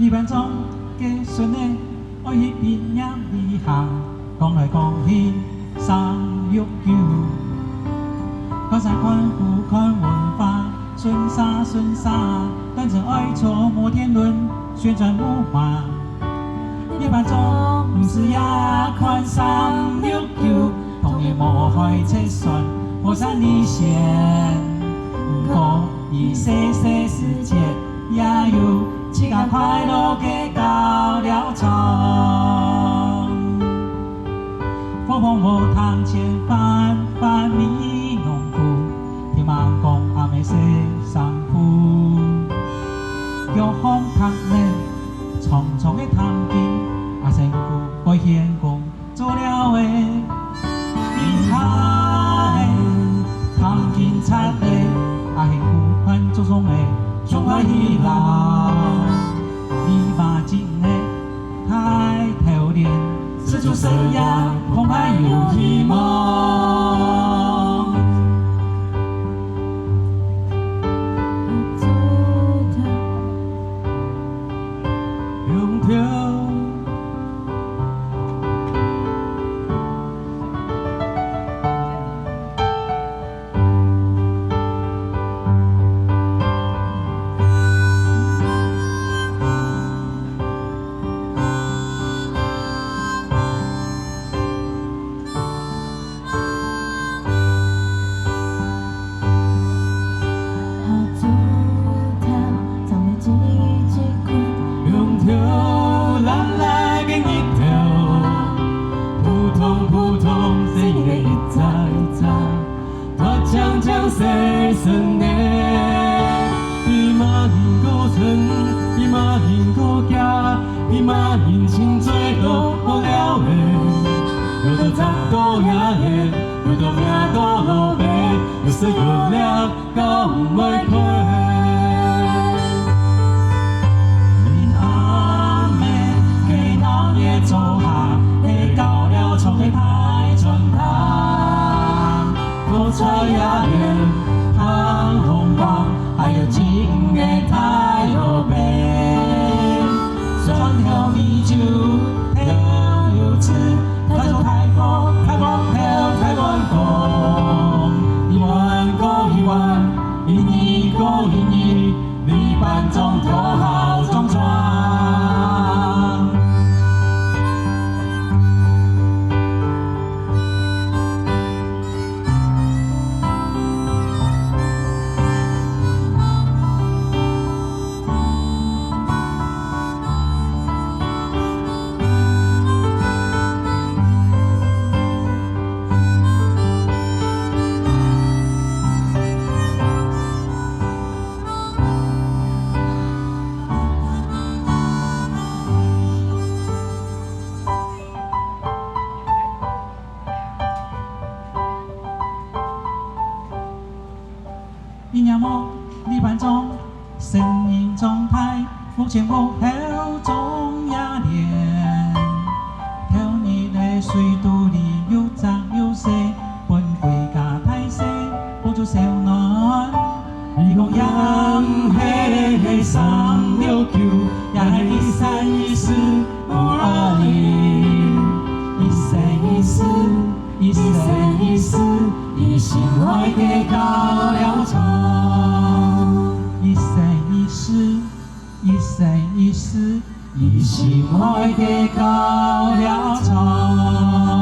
二班中嘅孙呢，爱去边影旅行，讲来讲去369，看山看湖看文化，顺沙，单程爱坐摩天轮，旋转木马。二班中唔是也看369，同年无开车船，火山历险，不过伊细世界也有一个快乐嘅到了场。风无通前翻米农夫，听人讲阿妹洗衫裤，叫风读呢，匆匆的探见。阿成古该献功做了的，厉害探见出的，阿献古款做xong的，上快喜乐，你嘛真的太透脸，四处生涯恐怕有希望。用条。讲细声的，伊嘛幸古村，伊嘛幸古家，伊嘛人情做到好了的，有到十多也的，有到命到落白，有说有了到唔会退。因阿妹给老爷做下，下到了床的太春堂，我猜也的。红光，还有金的太阳杯，双条米酒，跳又吃，太重太高，太高跳太乱高，一万，一年，你班中头好壮壮。一年末，二班中声音状态，目前我后中雅练，跳你的水肚里有脏有细，本归家太细，我就小暖。你讲养黑369，也系1314520，1414，以心爱的到了场。1414，以心爱的到了场。